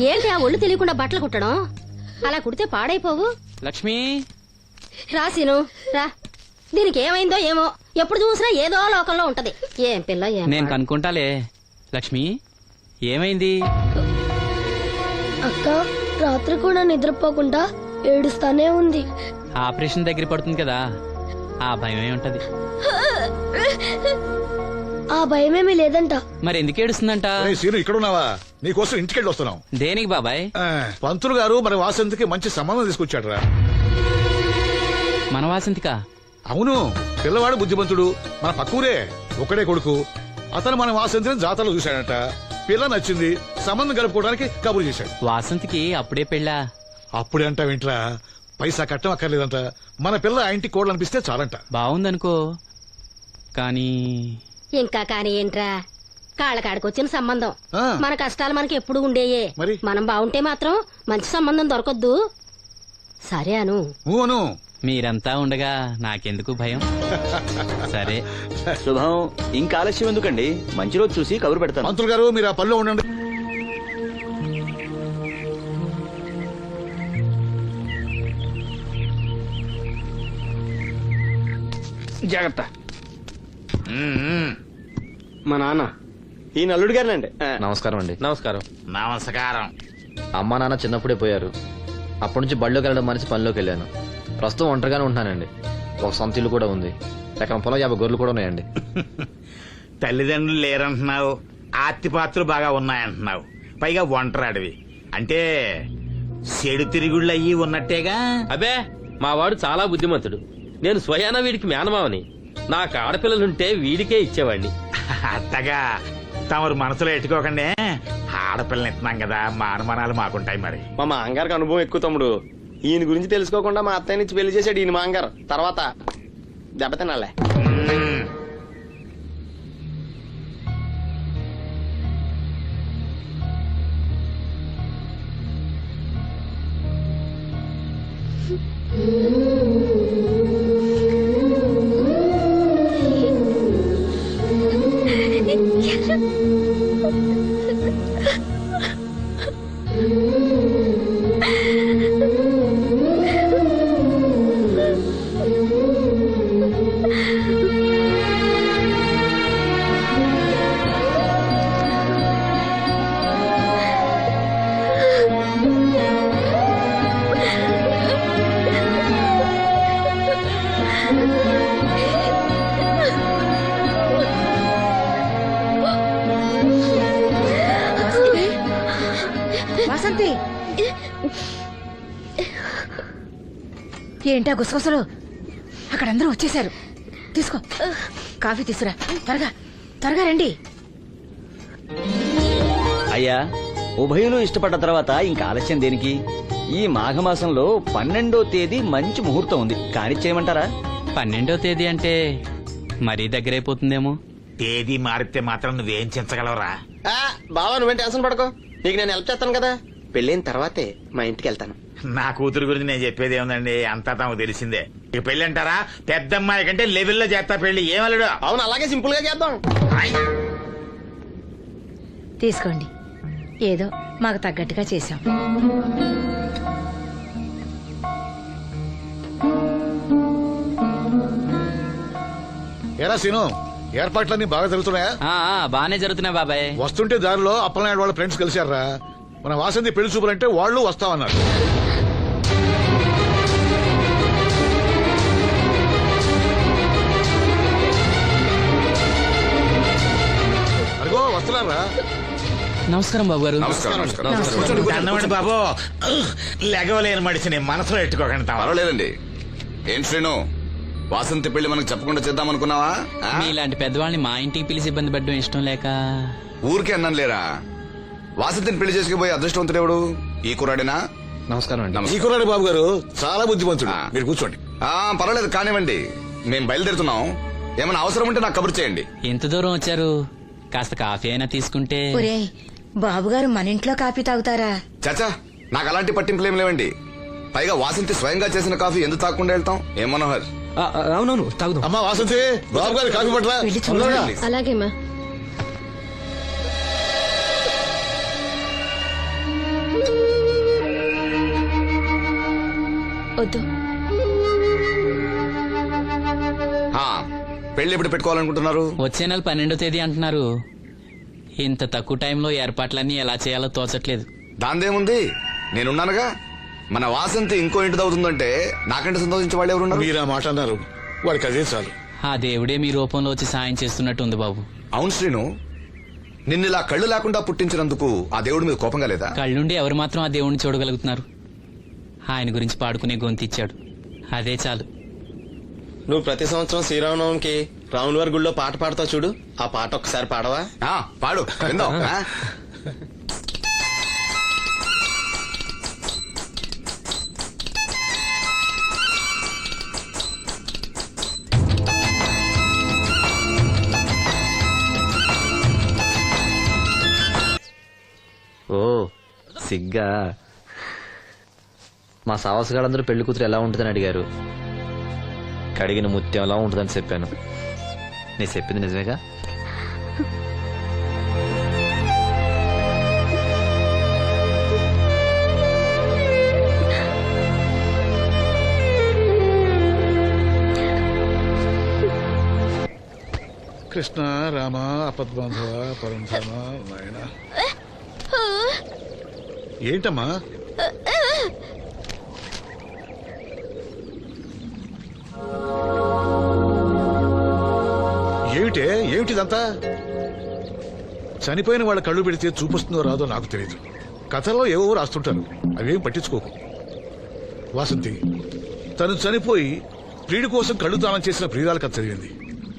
ఏంటి ఆ ఒళ్ళు తెలియకుండా బట్టలు కుట్టడం? అలా కుడితే పాడైపోవు. లక్ష్మి రాసిను రా. దీనికి ఏమైందో ఏమో, ఎప్పుడు చూసినా ఏదో లోకంలో ఉంటది. ఏం పిల్ల ఏం నేను కనుక్కుంటాలే. లక్ష్మి ఏమైంది? అక్క రాత్రి కూడా నిద్రపోకుండా ఏడుస్తానే ఉంది. ఆపరేషన్ దగ్గర పడుతుంది కదా, ఆ భయమే ఉంటది. ఆ భయమేమీ లేదంట. మరి ఎందుకు ఏడుస్తుందంట? సీను ఇక్కడ ఉన్నావా? నీకోసం ఇంటికెళ్ళి వస్తున్నాం. దేనికి బాబాయ్? పంతులు గారు మన వాసంతికి మంచి సంబంధం తీసుకొచ్చాడు రా. మన వాసంతికా? అవును, పిల్లవాడు బుద్ధిమంతుడు, మన పక్కూరే, ఒకడే కొడుకు. అతను మన వాసంతిని జాతరలో చూశాడట. పిల్ల నచ్చింది, సంబంధం కలుపుకోవడానికి కబురు చేశాడు. వాసంతికి అప్పుడే పెళ్ళా? అప్పుడే అంటావేంట్రా? పైసా కట్టం అక్కర్లేదంట. మన పిల్ల ఆ ఇంటికి కోడలనిపిస్తే చాలంట. బాగుందనుకో, కానీ ఇంకా కాని ఏంట్రా, కాళ్ళకాడికొచ్చిన సంబంధం. ఆ. మన కష్టాలు మనకి ఎప్పుడు ఉండేయే. మరి? మనం బాగుంటే మాత్రం మంచి సంబంధం దొరకొద్దు. సరే అను. ఊను. మీరంతా ఉండగా నాకెందుకు భయం? సరే. శుభం. ఇంకా ఆలస్యం ఎందుకండి, మంచి రోజు చూసి కబురు పెడతాను. పంతులు గారు మీరు ఆ పనిలో ఉండండి. జాగ్రత్త. మా నాన్న ఈ నల్లుడు గారినండి. నమస్కారం అండి. నమస్కారం. నమస్కారం. అమ్మా నాన్న చిన్నప్పుడే పోయారు. అప్పటి నుంచి బళ్ళోకి వెళ్ళడం మనిషి పనిలోకి వెళ్ళాను. ప్రస్తుతం ఒంటరిగానే ఉంటున్నానండి. ఒక సొంత ఇల్లు కూడా ఉంది. ఎకరం పొలం 50 గొర్రెలు కూడా ఉన్నాయండి. తల్లిదండ్రులు లేరంటున్నావు, ఆస్తిపాత్రులు బాగా ఉన్నాయంటున్నావు, పైగా ఒంటరాడివి అంటే చెడు తిరుగుళ్ళు అయ్యి ఉన్నట్టేగా. అబే, మా వాడు చాలా బుద్ధిమంతుడు. నేను స్వయానా వీడికి మేనమావని. నాకు ఆడపిల్లలుంటే వీడికే ఇచ్చేవాడిని. అట్టగా తమరు మనసులో ఎట్టుకోకండి. ఆడపిల్లని ఇస్తున్నాం కదా, మా అనుమానాలు మాకుంటాయి. మరి మా మాంగారికి అనుభవం ఎక్కువ తమ్ముడు. ఈయన గురించి తెలుసుకోకుండా మా అత్తయ్య నుంచి పెళ్లి చేశాడు ఈయన మాంగారు. తర్వాత దెబ్బతినాలే. వాసంతి, ఏంటా గుసగుసలు? అక్కడందరూ వచ్చేశారు. తీసుకో, కాఫీ తీసురా. త్వరగా త్వరగా రండి. అయ్యా, ఉభయులు ఇష్టపడ్డ తర్వాత ఇంకా ఆలస్యం దేనికి? ఈ మాఘమాసంలో 12వ తేదీ మంచి ముహూర్తం ఉంది, కానిచ్చేయమంటారా? 12వ తేదీ అంటే మరీ దగ్గరైపోతుందేమో. తేదీ మారితే మాత్రం నువ్వేం చించగలవరా? బావా, నువ్వేం టెన్షన్ పడకో. నీకు నేను హెల్ప్ చేస్తాను కదా. పెళ్ళైన తర్వాతే మా ఇంటికి వెళ్తాను. నా కూతురు గురించి నేను చెప్పేది ఏముందండి, అంతా తమకు తెలిసిందే. ఇక పెళ్లి అంటారా, పెద్దమ్మాయి కంటే లెవెల్లో చేస్తా పెళ్లి. ఏమల్లుడు? అవును, అలాగే సింపుల్ గా చేద్దాం. తీసుకోండి, ఏదో మాకు తగ్గట్టుగా చేశాం. ఎరా సీను, ఏర్పాట్లన్నీ బాగా జరుగుతున్నాయా? బానే జరుగుతున్నాయి బాబాయ్. వస్తుంటే దారిలో అప్పలనాయుడు వాళ్ళ ఫ్రెండ్స్ కలిశారా? మన వాసంతి పెళ్లి చూపులంటే వాళ్ళు వస్తామన్నారు. అదిగో వస్తున్నారా? నమస్కారం బాబు గారు. అన్నమాట బాబు, లెగవలేని మడిసిని మనసులో ఎట్టుకోకండి. పర్వాలేదండి. ఏం శ్రీను, వాసంతి పెళ్లి మనకు చెప్పకుండా చేద్దామనుకున్నావా? మీలాంటి పెద్దవాళ్ళని మా ఇంటికి పిలిచి ఇబ్బంది పెట్టడం ఇష్టం లేక. ఊరికే అన్నాను లేరా. వాసంతిని పెళ్లి చేసుకుపోయి అదృష్టవంతుడెవడు? ఈ కుర్రాడేనా? నమస్కారం అండి. ఈ కుర్రాడు బాబు గారు చాలా బుద్ధిమంతుడు. మీరు కూర్చోండి. పర్వాలేదు, కానివ్వండి. మేము బయలుదేరుతున్నాం. ఏమైనా అవసరం ఉంటే నాకు కబురు చేయండి. ఎంత దూరం వచ్చారు? కాస్త కాఫీ అయినా తీసుకుంటే. బాబుగారు మన ఇంట్లో కాఫీ తాగుతారా? చాచా, నాకు అలాంటి పట్టింపులు ఏం లేవండి. పైగా వాసంతి స్వయంగా చేసిన కాఫీ ఎందుకు తాకుండా వెళ్తాం? ఏం మనోహర్? అవునవును, తాగుదాం. అమ్మా వాసంతి, బాబు గారు కాఫీ పట్ల. అలాగేమ్మా. వద్దు. పెళ్లి ఎప్పుడు పెట్టుకోవాలనుకుంటున్నారు? వచ్చే నెల 12వ తేదీ అంటున్నారు. ఇంత తక్కువ టైంలో ఏర్పాట్లన్నీ ఎలా చేయాలో తోచట్లేదు. దాందేముంది, నేనున్నానుగా. మన వాసంతి ఇంకో ఇంటి అవుతుందంటే నాకంటే సంతోషించే వాళ్ళు ఎవరున్నారు? మీరు ఆ మాట అన్నారు, వాడికి అదే చాలు. ఆ దేవుడే మీ రూపంలో వచ్చి సాయం చేస్తున్నట్టు ఉంది బాబు. అవును శ్రీను, నిన్నిలా కళ్ళు లేకుండా పుట్టించినందుకు ఆ దేవుడి మీద కోపంగా లేదా? కళ్ళుండి ఎవరు మాత్రం ఆ దేవుణ్ణి చూడగలుగుతున్నారు? ఆయన గురించి పాడుకునే గొంతిచ్చాడు, అదే చాలు. నువ్వు ప్రతి సంవత్సరం శ్రీరామనవమికి రాముల వారి గుళ్ళో పాట పాడతావు చూడు, ఆ పాట ఒక్కసారి పాడవా? పాడు, విందాం. ఓ సిగ్గా. మా సావసగాళ్ళందరూ పెళ్లి కూతురు ఎలా ఉంటుందని అడిగారు. కడిగిన ముత్యం ఎలా ఉంటుందని చెప్పాను. నేను చెప్పింది నిజమేగా? కృష్ణ రామ అపద్బాంధవ పరంధామ నాయన. ఏంటమ్మా? ఏమిటిదంతా? చనిపోయిన వాళ్ళ కళ్ళు పెడితే చూపిస్తుందో రాదో నాకు తెలియదు. కథల్లో ఏవో రాస్తుంటారు, అవేం పట్టించుకోకు. వాసంతి తను చనిపోయి ప్రియుడి కోసం కళ్ళు దానం చేసిన ప్రియురాల కథ చదివింది.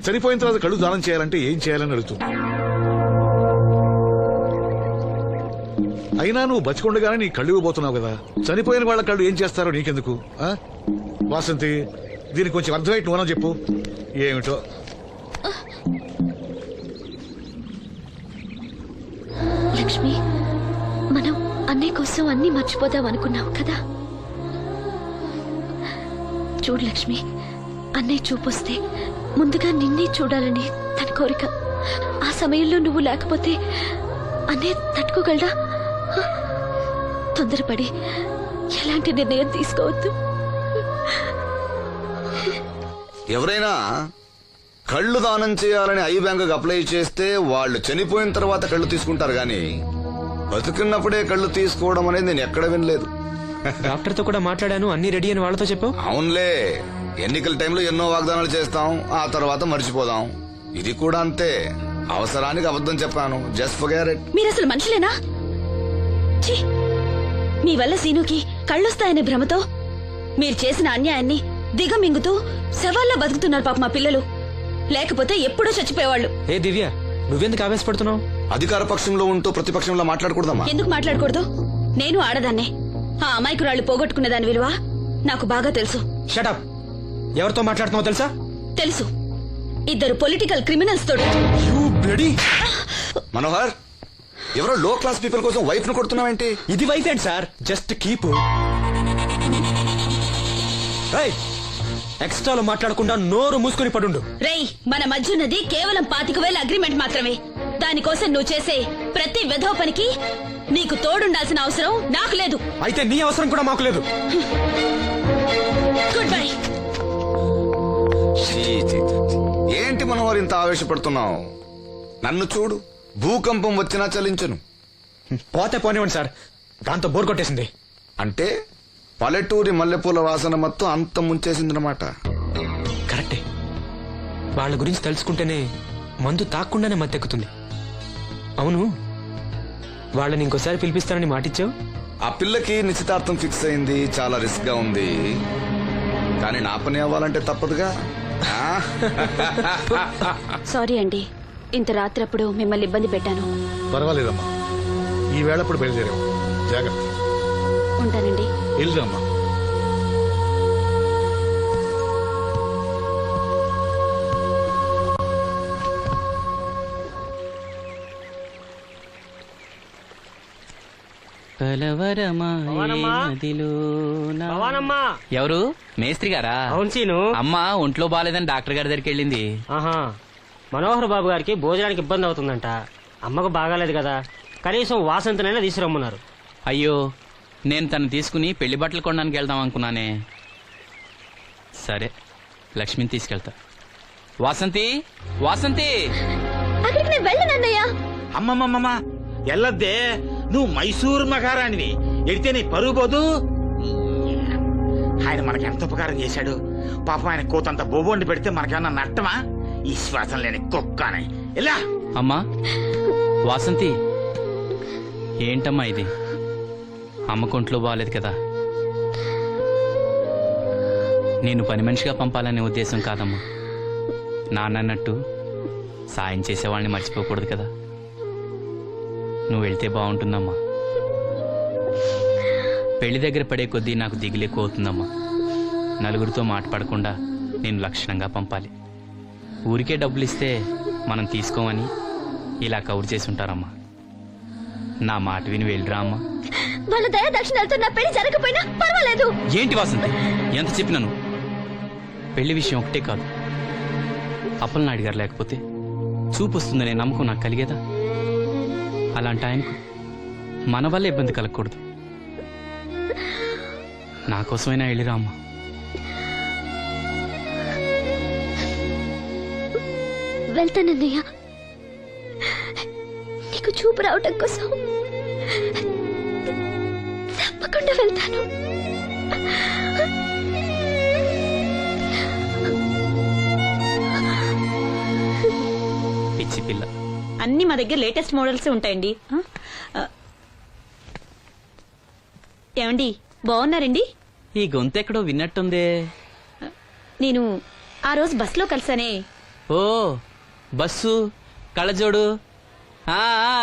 చనిపోయిన తర్వాత కళ్ళు దానం చేయాలంటే ఏం చేయాలని అడుగుతుంది. అయినా నువ్వు బతికొండగానే నీ కళ్ళు ఇవ్వబోతున్నావు కదా, చనిపోయిన వాళ్ళ కళ్ళు ఏం చేస్తారో నీకెందుకు? వాసంతి, దీనికి కొంచెం అర్థమైతే నువ్వన్నా చెప్పు. ఏమిటో లక్ష్మి, మనం అన్నయ్య కోసం అన్ని మర్చిపోదాం అనుకున్నావు కదా. చూడు లక్ష్మి, అన్నయ్య చూపొస్తే ముందుగా నిన్నే చూడాలని తన కోరిక. ఆ సమయంలో నువ్వు లేకపోతే అన్నయ్య తట్టుకోగలడా? తొందరపడి ఎలాంటి నిర్ణయం తీసుకోవద్దు. ఎవరైనా కళ్ళు దానం చేయాలని ఐ బ్యాంకుకి అప్లై చేస్తే వాళ్ళు చనిపోయిన తర్వాత కళ్ళు తీసుకుంటారు గాని బతుకున్నప్పుడే కళ్ళు తీసుకోవడం అనేది నేను ఎక్కడ వినలేదు. డాక్టర్ తో కూడా మాట్లాడాను, అన్ని రెడీ అని వాళ్ళతో చెప్పావు. అవునులే, ఎన్నికల టైంలో ఎన్నో వాగ్దానాలు చేస్తాం, ఆ తర్వాత మర్చిపోదాం. ఇది కూడా అంతే, అవసరానికి అబద్ధం చెప్పాను. Just forget it. మీరు అసలు మనుషులేనా? ఛీ! మీ వల్ల సీనుకి కళ్ళొస్తాయనే భ్రమతో మీరు చేసిన అన్యాయాన్ని దిగమింగుతూ శవాల్లో బతుకుతున్నారు పాప మా పిల్లలు. లేకపోతే ఎప్పుడూ చచ్చిపోయేవాళ్ళు. ఏ దివ్య, నువ్వెందుకు ఆవేశపడుతున్నావు? అధికార పక్షంలో ఉంటూ ప్రతిపక్షంలో మాట్లాడకూడదమ్మా. ఎందుకు మాట్లాడకూడదు? నేను ఆడదాన్నే. ఆ అమాయకురాళ్ళు పోగొట్టుకునే దాని విలువ నాకు బాగా తెలుసు. షటప్. ఎవరితో మాట్లాడుతున్నావు తెలుసా? తెలుసు, ఇద్దరు పొలిటికల్ క్రిమినల్స్ తోడు. మనోహర్, ఎవరో లో క్లాస్ పీపుల్ కోసం వైఫ్ ను కొడుతున్నావేంటి? ఇది వైఫ్ ఏంటి సార్? Just keep. ఎక్స్ట్రాలో మాట్లాడకుండా నోరు మూసుకుని పడుండు. రేయ్, మన మధ్య ఉన్నది కేవలం 25,000 అగ్రిమెంట్ మాత్రమే. దానికోసం నువ్వు చేసే ప్రతి వెధవ పనికి నీకు తోడుండాల్సిన అవసరం నాకు లేదు. అయితే నీ అవసరం కూడా మాకు లేదు. Good bye. ఏంటి మనోహర్ ఇంత ఆవేశపడుతున్నావు? నన్ను చూడు, భూకంపం వచ్చినా చలించను. పోతే పోనివ్వండి సార్, దాంతో బోర్ కొట్టేసింది. అంటే పల్లెటూరి మల్లెపూల వాసన మొత్తం అంత ముంచేసిందన్నమాట. కరెక్టే. వాళ్ళ గురించి తెలుసుకుంటేనే మందు తాక్కుండానే మత్తెక్కుతుంది. అవును, వాళ్ళని ఇంకోసారి పిలిపిస్తానని మాటిచ్చావు. ఆ పిల్లకి నిశ్చితార్థం ఫిక్స్ అయింది, చాలా రిస్క్ గా ఉంది. కానీ నా పని అవ్వాలంటే తప్పదుగా. సారీ అండి, ఇంత రాత్రప్పుడు మిమ్మల్ని ఇబ్బంది పెట్టాను. పర్వాలేదమ్మా, ఈ వేళప్పుడు బయలుదేరావు. జాగ్రత్త. ఉంటానండి. వెళ్దామా. ఎవరు? మేస్త్రి గారా? అవును సీను. అమ్మ ఒంట్లో బాలేదని డాక్టర్ గారి దగ్గరికి వెళ్ళింది. ఆహా, మనోహర్ బాబు గారికి భోజనానికి ఇబ్బంది అవుతుందంట. అమ్మకు బాగాలేదు కదా, కనీసం వాసంతనైనా తీసుకురమ్మన్నారు. అయ్యో, నేను తను తీసుకుని పెళ్లి బట్టలు కొనడానికి వెళ్దాం అనుకున్నానే. సరే లక్ష్మిని తీసుకెళ్తా. వాసంతి, వాసంతి. అక్కడికి నేను వెళ్ళనన్నయ్య. అమ్మమ్మమ్మ ఎల్లద్దే, నువ్వు మైసూరు మహారాణివి, ఎడితే నీ పరుగు పోదు. ఆయన మనకి ఎంత ఉపకారం చేశాడు పాపం. ఆయన కోతంత బొబొండి పెడితే మనకేమన్నా నట్టమా? ఈ శ్వాసం లేని కుక్కనే. ఇలా అమ్మా వాసంతి, ఏంటమ్మా ఇది? అమ్మ కొంట్లో బాగాలేదు కదా. నేను పని మనిషిగా పంపాలనే ఉద్దేశం కాదమ్మా. నాన్నన్నట్టు సాయం చేసేవాళ్ళని మర్చిపోకూడదు కదా. నువ్వు వెళ్తే బాగుంటుందమ్మా. పెళ్లి దగ్గర పడే కొద్దీ నాకు దిగులెక్కువ అవుతుందమ్మా. నలుగురితో మాట పడకుండా నేను లక్షణంగా పంపాలి. ఊరికే డబ్బులు ఇస్తే మనం తీసుకోమని ఇలా కవర్ చేసి ఉంటారమ్మా. నా మాట విని వెళ్ళిరా అమ్మా. వాళ్ళ దయ దక్షిణాలతో నా పెళ్లి జరగకపోయినా పర్వాలేదు. ఏంటి వాసంతి ఎంత చెప్పినాను? పెళ్లి విషయం ఒకటే కాదు, అప్పలనాయుడు గారు లేకపోతే చూపు వస్తుందనే నమ్మకం నాకు కలిగేదా? అలాంటి ఆయనకు మన వల్ల ఇబ్బంది కలగకూడదు. నా కోసమైనా వెళ్ళిరా అమ్మా. వెళ్తానన్నయ్య, నీకు చూపు రావటం కోసం తప్పకుండా వెళ్తాను. పిచ్చి పిల్ల. అన్ని మా దగ్గర లేటెస్ట్ మోడల్స్ ఉంటాయండి. ఏమండి బాగున్నారండి? ఈ గొంతు ఎక్కడో విన్నట్టుందే. నేను ఆ రోజు బస్సులో కలిసానే. ఓ బస్సు, కళ్ళజోడు.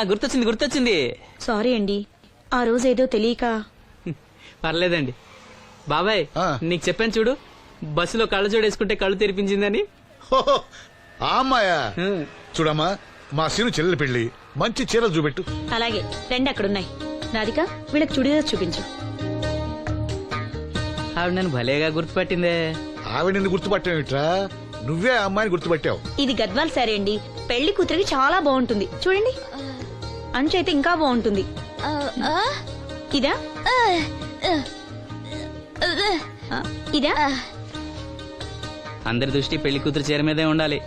గుర్తొచ్చింది గుర్తొచ్చింది. సారీ అండి, ఆ రోజు ఏదో తెలియక. పర్లేదండి బాబాయ్, నీకు చెప్పాను చూడు, బస్సులో కళ్ళజోడు వేసుకుంటే కళ్ళు తెరిపించిందని. హోహో, ఆ అమ్మాయా? చూడమ్మా, మా సీను చెల్లెలి పెళ్లి, మంచి చీరలు చూపెట్టు. అలాగే రెండు అక్కడున్నాయి. రాధిక, వీళ్ళకి చుడిదార్ చూపించు. ఆవిడ నన్ను భలేగా గుర్తుపట్టిందే. ఆవిడ నిన్ను గుర్తుపట్టావిట్రా? నువ్వే ఆ అమ్మాయిని గుర్తుపట్టావు. ఇది గద్వాల్ సారీ అండి, పెళ్లి కూతురికి చాలా బాగుంటుంది. చూడండి, అంచు అయితే ఇంకా బాగుంటుంది. ఇదా ఇదా? అందరి దృష్టి పెళ్లి కూతురు చీర మీదే ఉండాలి.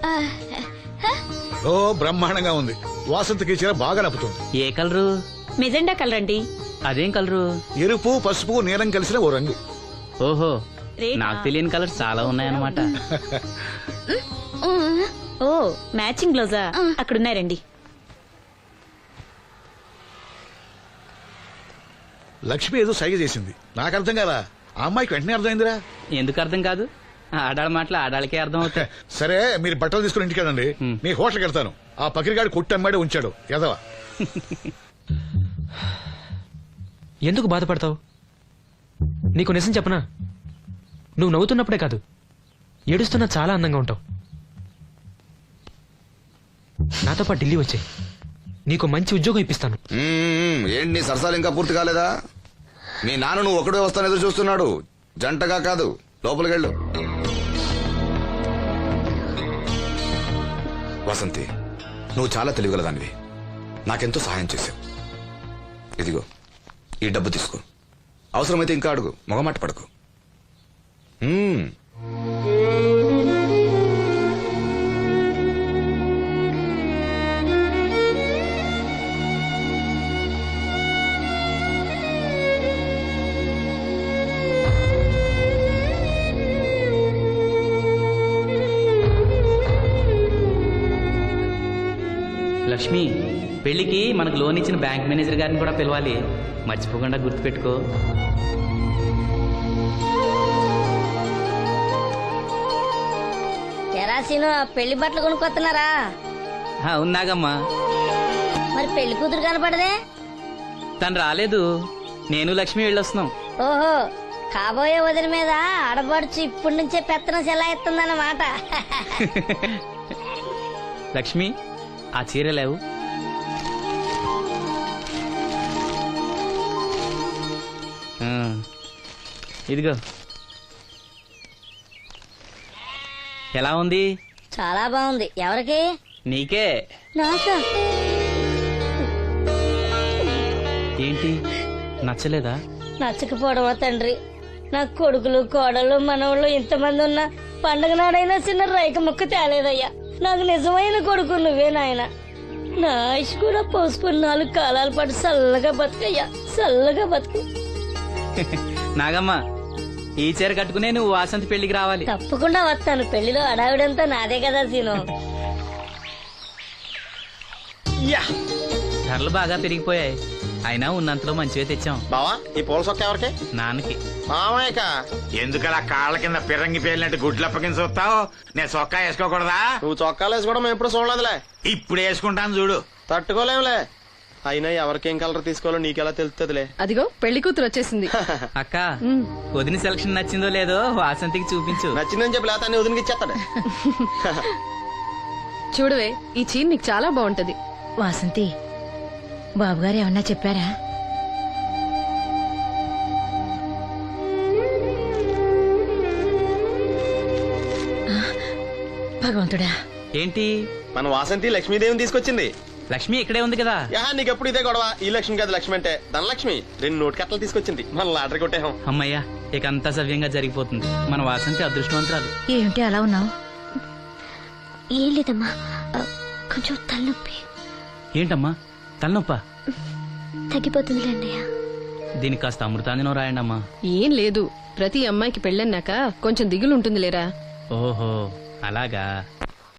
ఓ బ్రహ్మాండంగా ఉంది. వాసంతకి చీర బాగా నప్పుతుంది. ఏ కలరు? మెజెండా కలర్ అండి. అదేం కలరు? ఎరుపు, పసుపు, నీలం కలిసిన ఓ రంగు. ఓహో, రేటా? నాకు తెలియని కలర్ చాలా ఉన్నాయన్నమాట. ఓ మ్యాచింగ్ బ్లౌజా? అక్కడున్నారండి. లక్ష్మి ఏదో సైగ చేసింది, నాకు అర్థం కాలా. ఆ అమ్మాయికి వెంటనే అర్థమైందిరా. ఎందుకు అర్థం కాదు? ఆడాళ్ళ మాటలు ఆడాళ్ళకే అర్థం అవుతాయి. సరే, మీరు బట్టలు తీసుకుని ఇంటికి వెళ్ళండి. నీ హోటల్కి వెళ్తాను. ఆ పకిరిగాడు కొట్టి అమ్మాడే ఉంచాడు ఎదవా. ఎందుకు బాధపడతావు? నీకు నిజం చెప్పనా, నువ్వు నవ్వుతున్నప్పుడే కాదు, ఏడుస్తున్నా చాలా అందంగా ఉంటావు. నాతో పాటు ఢిల్లీ వచ్చాయి, నీకు మంచి ఉద్యోగం ఇప్పిస్తాను. ఏంటి నీ సరసాలు ఇంకా పూర్తి కాలేదా? మీ నాన్న నువ్వు ఒకడే వస్తాను ఎదురు చూస్తున్నాడు, జంటగా కాదు. లోపలికెళ్ళు. వసంతి, నువ్వు చాలా తెలివిగలదానివి, నాకెంతో సహాయం చేశావు. ఇదిగో ఈ డబ్బు తీసుకో, అవసరమైతే ఇంకా అడుగు, మొగమాట పడకు. లక్ష్మి, పెళ్లికి మనకు లోన్ ఇచ్చిన బ్యాంక్ మేనేజర్ గారిని కూడా పిలవాలి, మర్చిపోకుండా గుర్తుపెట్టుకో. ఎరాసీను, పెళ్లి బట్టలు కొనుక్కొస్తున్నారా? ఉన్నాగమ్మా. మరి పెళ్లి కూతురు కనపడదే? తను రాలేదు, నేను లక్ష్మి వెళ్ళొస్తున్నాం. ఓహో, కాబోయే వదిన మీద ఆడబడుచు ఇప్పటి నుంచే పెత్తనం సెలాయిస్తుందన్నమాట. లక్ష్మి, ఆ చీర లేవు. ఇదిగో. ఎలా ఉంది? చాలా బాగుంది. ఎవరికి? నీకే. నాకా? ఏంటి, నచ్చలేదా? నచ్చకపోవడమా తండ్రి, నా కొడుకులు కోడలు మనవాళ్ళు ఇంతమంది ఉన్నా పండగ నాడైనా చిన్న రైక ముక్క తేలేదయ్యా. నాకు నిజమైన కొడుకు నువ్వే నాయన. నా ఆయుష్ కూడా పోసుకుని 4 కాలాల పాటు చల్లగా బతుకయ్యా, చల్లగా బతుకు. నాగమ్మ ఈ చీర కట్టుకునే నువ్వు వాసంతి పెళ్లికి రావాలి. తప్పకుండా వస్తాను. పెళ్లిలో అడావిడంతా నాదే కదా సీను. ధరలు బాగా పెరిగిపోయాయి, అయినా ఉన్నంతలో మంచివే తెచ్చాం. బావా ఈ పూల సొక్క ఎవరికి? నాన్నకి. మామయ్యక ఎందుకలా కాళ్ళ కింద పిరంగి పేలినట్టు గుడ్లప్పకింద చూస్తావు? నేను చొక్కా వేసుకోకూడదా? నువ్వు చొక్కాలు వేసుకోవడం మేము ఎప్పుడు చూడలేదులే. ఇప్పుడు వేసుకుంటాను చూడు. తట్టుకోలేములే. అయినా ఎవరికేం కలర్ తీసుకోవాలో నీకెలా తెలుస్తుందిలే. అదిగో పెళ్లి కూతురు వచ్చేసింది. అక్క వదిన సెలక్షన్ నచ్చిందో లేదో వాసంతికి చూపించు. నచ్చిందని చెప్పి లేత వదిలికి ఇచ్చేస్తాడు. చూడవే, ఈ చీర నీకు చాలా బాగుంటది. వాసంతి బాబుగారు ఏమన్నా చెప్పారా? భగవంతుడా, ఏంటి మన వాసంతి లక్ష్మీదేవిని తీసుకొచ్చింది. లక్ష్మి ఇక్కడే ఉంది కదా. యా నీకెప్పుడు ఇదే గొడవ. ఈ లక్ష్మి కాదు లక్ష్మి అంటే ధనలక్ష్మి. 2 నోటు కట్టలు తీసుకొచ్చింది. మన లాటరీ కొట్టేహం. అమ్మయ్యా, ఇక అంతా సవ్యంగా జరిగిపోతుంది. మన వాసంతి అదృష్టవంతురాలు. ఏమిటి అలా ఉన్నావు? ఏం లేదమ్మా, కొంచెం తలనొప్పి. ఏంటమ్మా తలనొప్పా? తగ్గిపోతుంది అన్నయ్య. దీనికి కాస్త అమృతాంజనం రాయండి అమ్మా. ఏం లేదు, ప్రతి అమ్మాయికి పెళ్ళన్నాక కొంచెం దిగులు ఉంటుంది లేరా. ఓహో అలాగా.